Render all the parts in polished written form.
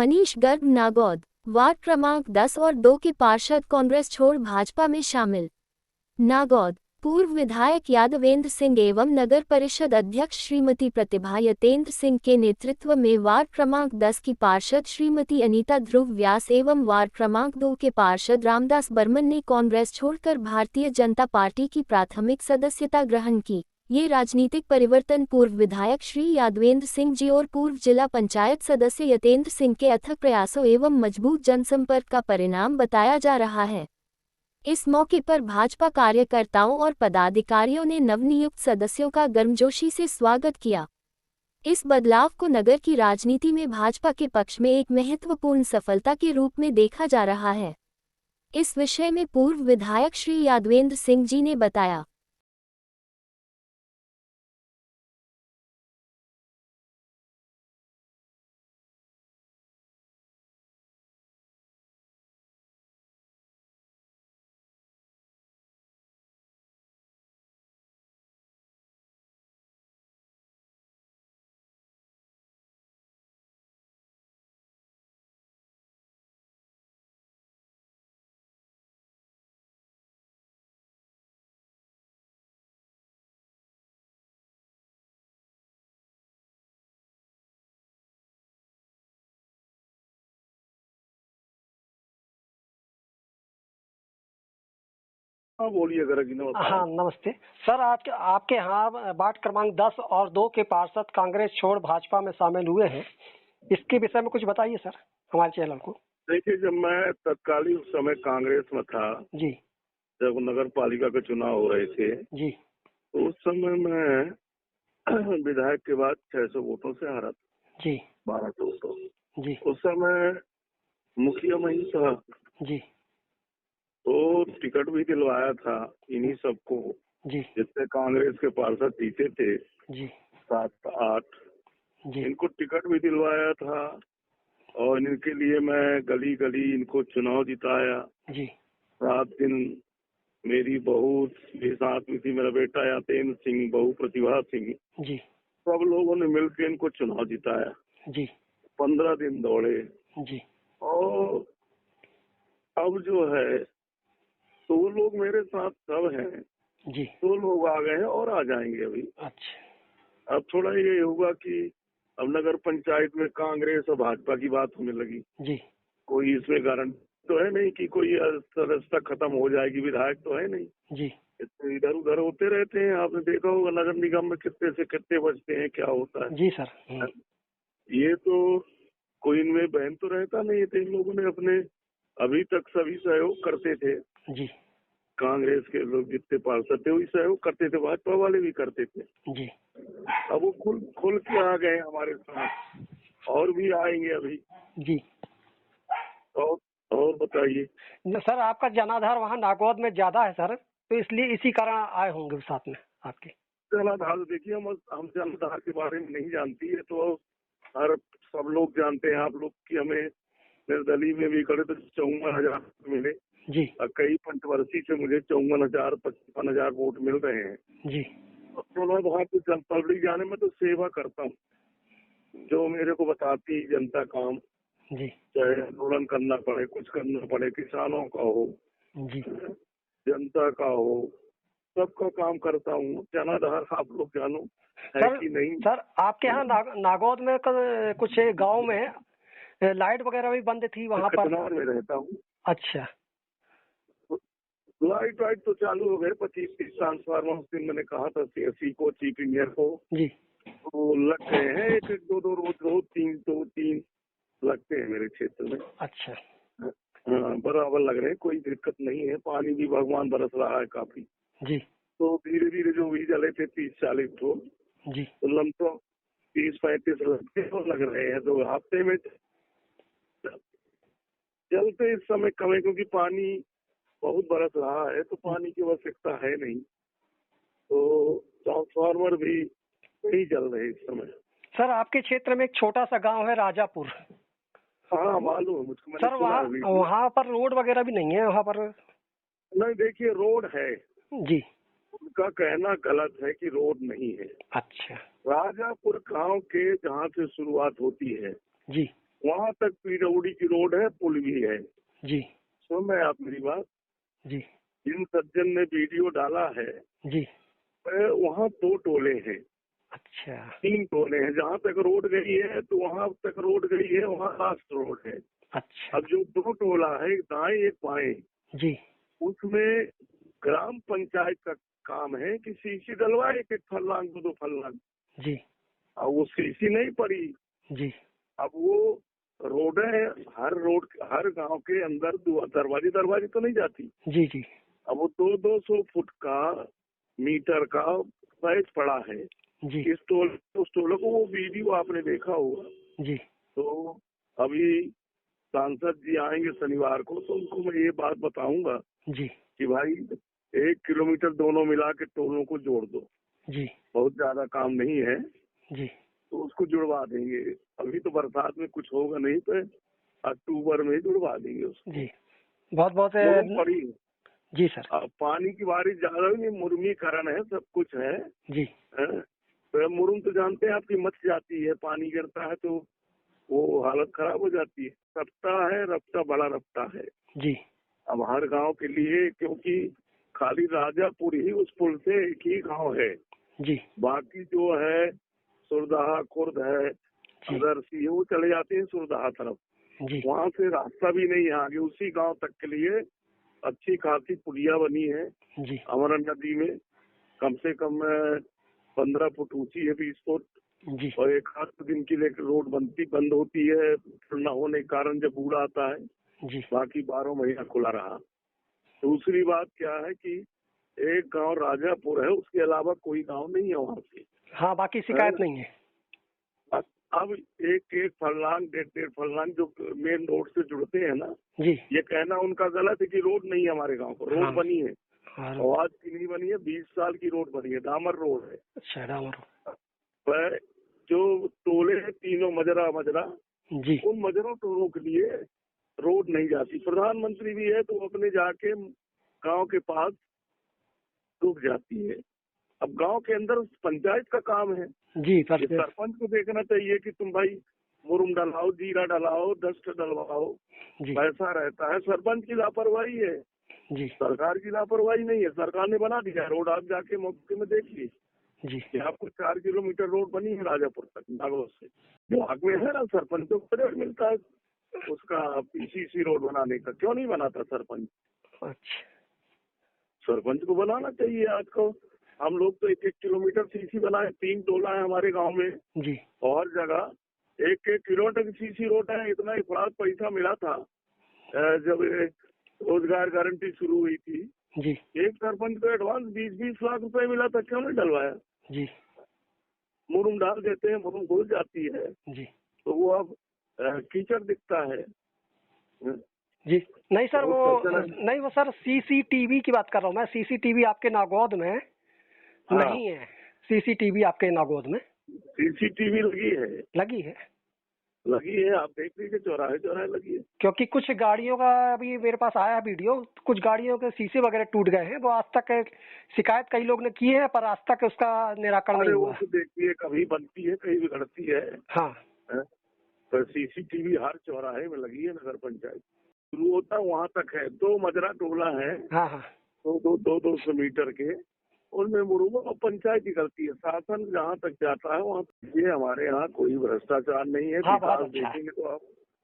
Manish Garg Nagod, ward क्रमांक 10 और 2 के पार्षद कांग्रेस छोड़ भाजपा में शामिल। नागौद, पूर्व विधायक यादवेंद्र सिंह एवं नगर परिषद अध्यक्ष श्रीमती प्रतिभा यतेंद्र सिंह के नेतृत्व में वार्ड क्रमांक 10 की पार्षद श्रीमती अनीता ध्रुव व्यास एवं वार्ड क्रमांक 2 के पार्षद रामदास बर्मन ने कांग्रेस छोड़कर भारतीय जनता पार्टी की प्राथमिक सदस्यता ग्रहण की। ये राजनीतिक परिवर्तन पूर्व विधायक श्री यादवेंद्र सिंह जी और पूर्व जिला पंचायत सदस्य यतेंद्र सिंह के अथक प्रयासों एवं मजबूत जनसंपर्क का परिणाम बताया जा रहा है। इस मौके पर भाजपा कार्यकर्ताओं और पदाधिकारियों ने नवनियुक्त सदस्यों का गर्मजोशी से स्वागत किया। इस बदलाव को नगर की राजनीति में भाजपा के पक्ष में एक महत्वपूर्ण सफलता के रूप में देखा जा रहा है। इस विषय में पूर्व विधायक श्री यादवेंद्र सिंह जी ने बताया। हाँ बोलिए जरा जी। हाँ नमस्ते सर, आपके यहाँ वार्ड क्रमांक 10 और 2 के पार्षद कांग्रेस छोड़ भाजपा में शामिल हुए हैं, इसके विषय में कुछ बताइए सर हमारे चैनल को। देखिए, जब मैं तत्कालीन उस समय कांग्रेस में था जी, जब नगर पालिका के चुनाव हो रहे थे जी, तो उस समय मैं विधायक के बाद 600 वोटों से हारा था। जी, 1200 वोटों। जी, उस समय मुखिया मैं ही था, जी, तो टिकट भी दिलवाया था इन्हीं सबको, जी, जितने कांग्रेस के पार्षद जीते थे जी, 7-8, जी, इनको टिकट भी दिलवाया था और इनके लिए मैं गली गली इनको चुनाव जिताया। जी, 7 दिन मेरी बहू भी साथ में थी, मेरा बेटा यातेंद्र सिंह, बहू प्रतिभा सिंह, जी, सब लोगों ने मिलकर इनको चुनाव जिताया। जी, 15 दिन दौड़े जी, और अब जो है तो वो लोग मेरे साथ सब हैं, जी, 2 लोग आ गए हैं और आ जाएंगे अभी। अच्छा, अब थोड़ा ये होगा कि अब नगर पंचायत में कांग्रेस और भाजपा की बात होने लगी। जी, कोई इसमें गारंटी तो है नहीं कि कोई सदस्यता खत्म हो जाएगी, विधायक तो है नहीं, जी, इधर उधर होते रहते हैं। आपने देखा होगा नगर निगम में कितने से कितने बजते हैं, क्या होता है। जी सर। ये तो कोई इनमें बहन तो रहता नहीं है। इन लोगों ने अपने अभी तक सभी सहयोग करते थे, जी, कांग्रेस के लोग जितने पार्षद थे वही सहयोग करते थे, भाजपा वाले भी करते थे। जी, अब वो खुल के आ गए हमारे साथ और भी आएंगे अभी। जी। और बताइए सर, आपका जनाधार वहाँ नागौद में ज्यादा है सर, तो इसलिए इसी कारण आए होंगे साथ में आपके। जनाधार देखिए, हम जनाधार के बारे में नहीं जानती है तो हर सब लोग जानते हैं। आप लोग की हमें निर्दलीय में भी करे तो 54,000 मिले जी, और कई पंचवर्षीय से मुझे 54,000 55,000 वोट मिल रहे हैं। जी, तो मैं वहाँ पे पब्लिक जाने में तो सेवा करता हूँ, जो मेरे को बताती जनता काम, जी, चाहे आंदोलन करना पड़े, कुछ करना पड़े, किसानों का हो, जी, जनता का हो, सबका काम करता हूँ। जनाधार आप लोग जानो है सर। कि नहीं। सर, आपके यहाँ नागौद में कुछ गांव में लाइट वगैरह भी बंद थी वहाँ पर। कचनार में रहता हूँ। अच्छा, लाइट वाइट तो चालू हो गए, 25-30 ट्रांसफार्मर उस दिन मैंने कहा था सीएससी को, चीफ इंजीनियर को, जी, वो लग गए हैं। एक दो रोज 3 लगते हैं मेरे क्षेत्र में। अच्छा, हाँ, बराबर लग रहे हैं, कोई दिक्कत नहीं है। पानी भी भगवान बरस रहा है काफी, जी, तो धीरे धीरे जो भी जले थे 30-40 तो जी, लमसम 30-35 लग रहे हैं, तो हफ्ते में जलते इस समय कम है क्योंकि पानी बहुत बरस रहा है, तो पानी की आवश्यकता है नहीं, तो ट्रांसफार्मर भी नहीं जल रहे इस समय। सर, आपके क्षेत्र में एक छोटा सा गांव है राजापुर। हाँ मालूम है मुझको, मैंने सर, सुना। वहाँ पर रोड वगैरह भी नहीं है वहाँ पर। नहीं, देखिए रोड है, जी, उनका कहना गलत है कि रोड नहीं है। अच्छा, राजापुर गांव के जहाँ से शुरुआत होती है जी, वहाँ तक पीडब्ल्यूडी की रोड है, पुल भी है। जी सुन रहे हैं आप मेरी बात? जी जिन सज्जन ने वीडियो डाला है जी। वहाँ 2 टोले हैं, अच्छा 3 टोले हैं। जहाँ तक रोड गई है तो वहाँ तक रोड गई है, वहाँ लास्ट रोड है। अच्छा। अब जो 2 टोला है, एक दाएं एक बाएं, जी उसमें ग्राम पंचायत का काम है कि सीसी डलवाए, एक फल्लांग 2 फल्लांग। जी अब वो सीसी नहीं पड़ी। जी अब वो रोड है, हर गांव के अंदर दरवाजे तो नहीं जाती। जी जी अब वो 200 फुट का मीटर का पैच पड़ा है जी उस टोले को। वो वीडियो आपने देखा होगा। जी तो अभी सांसद जी आएंगे शनिवार को, तो उनको मैं ये बात बताऊंगा जी कि भाई 1 किलोमीटर दोनों मिला के टोलों को जोड़ दो। जी बहुत ज्यादा काम नहीं है, जी तो उसको जुड़वा देंगे। अभी तो बरसात में कुछ होगा नहीं, तो अक्टूबर में जुड़वा देंगे उसको। जी। बहुत बहुत मुरुम पड़ी है। जी सर। अब पानी की बारिश ज्यादा नहीं, मुर्मीकरण है, सब कुछ है। जी तो मुरुम तो जानते हैं आपकी मच जाती है, पानी गिरता है तो वो हालत खराब हो जाती है। रफ्ता है, रफ्ता बड़ा रफ्ता है। जी अब हर गांव के लिए, क्योंकि खाली राजापुर ही उस पुल से एक ही गांव है। जी बाकी जो है सुरदहा खुर्द है, जी अदरसी है, वो चले जाते हैं सुरदहा तरफ। जी वहाँ से रास्ता भी नहीं है आगे। उसी गांव तक के लिए अच्छी खासी पुलिया बनी है जी अमरा नदी में। कम से कम 15 फुट ऊंची है, 20 फुट। जी और एक आध दिन के लिए रोड बंद होती है न होने के कारण, जब बूढ़ा आता है। जी बाकी 12 महीना खुला रहा। दूसरी बात क्या है कि एक गांव राजापुर है, उसके अलावा कोई गांव नहीं है वहाँ से। हाँ, बाकी शिकायत नहीं है। अब एक फरलांग 1.5 फरलांग जो मेन रोड से जुड़ते हैं ना, जी ये कहना उनका गलत है कि रोड नहीं है हमारे गांव पर। रोड हाँ। बनी है, हाँ और आज की नहीं बनी है, 20 साल की रोड बनी है, डामर रोड है। अच्छा डामर। पर जो टोले हैं तीनों मजरा जी उन मजरों टोलों के लिए रोड नहीं जाती। प्रधानमंत्री भी है तो वो अपने जाके गांव के पास रुक जाती है। अब गांव के अंदर पंचायत का काम है। जी ये पर सरपंच को देखना चाहिए कि तुम भाई मुरुम डलाओ, जीरा डलाओ, डस्ट डलवाओ, जी पैसा रहता है। सरपंच की लापरवाही है, जी सरकार की लापरवाही नहीं है। सरकार ने बना दिया रोड, आप जाके मौके में देख लीजिए। जी यहाँ आपको 4 किलोमीटर रोड बनी है राजापुर तक, नागौर से। जो हक में है ना, सरपंचों को क्रेडिट मिलता है उसका पीसीसी रोड बनाने का। क्यों नहीं बनाता सरपंच? अच्छा सरपंच को बनाना चाहिए। आज को हम लोग तो 1-1 किलोमीटर सीसी बनाए। 3 टोला है हमारे गांव में, जी और जगह 1-1 किलोमीटर की सीसी रोड है। इतना इफराद पैसा मिला था जब रोजगार गारंटी शुरू हुई थी। जी एक सरपंच को एडवांस 20-20 लाख रुपए मिला था, क्यों नहीं डलवाया? जी मुरुम डाल देते हैं, मुरुम घुल जाती है जी तो वो अब कीचड़ दिखता है। जी। नहीं सर, वो बहुत नहीं, वो सर सीसीटीवी की बात कर रहा हूँ मैं। सीसीटीवी आपके नागौद में हाँ। नहीं है? सीसीटीवी आपके नागौद में सीसीटीवी लगी है? लगी है, आप देख लीजिए, चौराहे लगी है। क्योंकि कुछ गाड़ियों का अभी मेरे पास आया वीडियो, कुछ गाड़ियों के शीशे वगैरह टूट गए हैं। वो आज तक शिकायत कई लोग ने की है, पर आज तक उसका निराकरण नहीं हुआ। वो देखिए, कभी बनती है, कहीं बिगड़ती है। हाँ तो सीसीटीवी हर चौराहे में लगी है। नगर पंचायत शुरू होता है वहाँ तक है। 2 मजरा टोला है, हाँ हाँ 200 मीटर के, उनमें मुरुम और पंचायत निकलती है। शासन जहाँ तक जाता है वहाँ तक। ये हमारे यहाँ कोई भ्रष्टाचार नहीं है। हाँ, बहुत विकास अच्छा। देखेंगे तो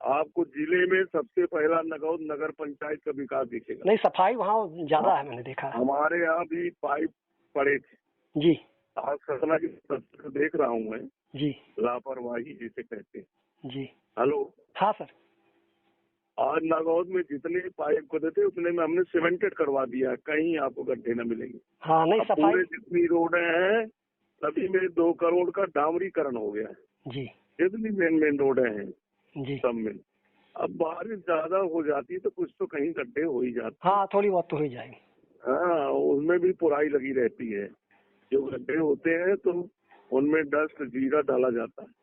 आपको जिले में सबसे पहला नगर पंचायत का विकास दिखेगा। नहीं, सफाई वहाँ ज्यादा है, मैंने देखा है। हमारे यहाँ भी पाइप पड़े थे। जी आज सतना की तस्वीर देख रहा हूँ मैं, जी लापरवाही जिसे कहते हैं। जी। हेलो, हाँ सर। आज नागौद में जितने पाइप खोदे थे उतने में हमने सीमेंटेड करवा दिया, कहीं आपको गड्ढे न मिलेंगे। हाँ नहीं, अब सफाई। पूरे जितनी रोडें हैं सभी में 2 करोड़ का डामरीकरण हो गया है। जी जितनी मेन रोडें हैं जी सब में। अब बारिश ज्यादा हो जाती है तो कुछ तो कहीं गड्ढे हो ही जाते हैं। हाँ, थोड़ी बहुत तो हो ही जाएगी। हाँ, उसमें भी पुराई लगी रहती है। जो गड्ढे होते हैं तो उनमें डस्ट जीरा डाला जाता है।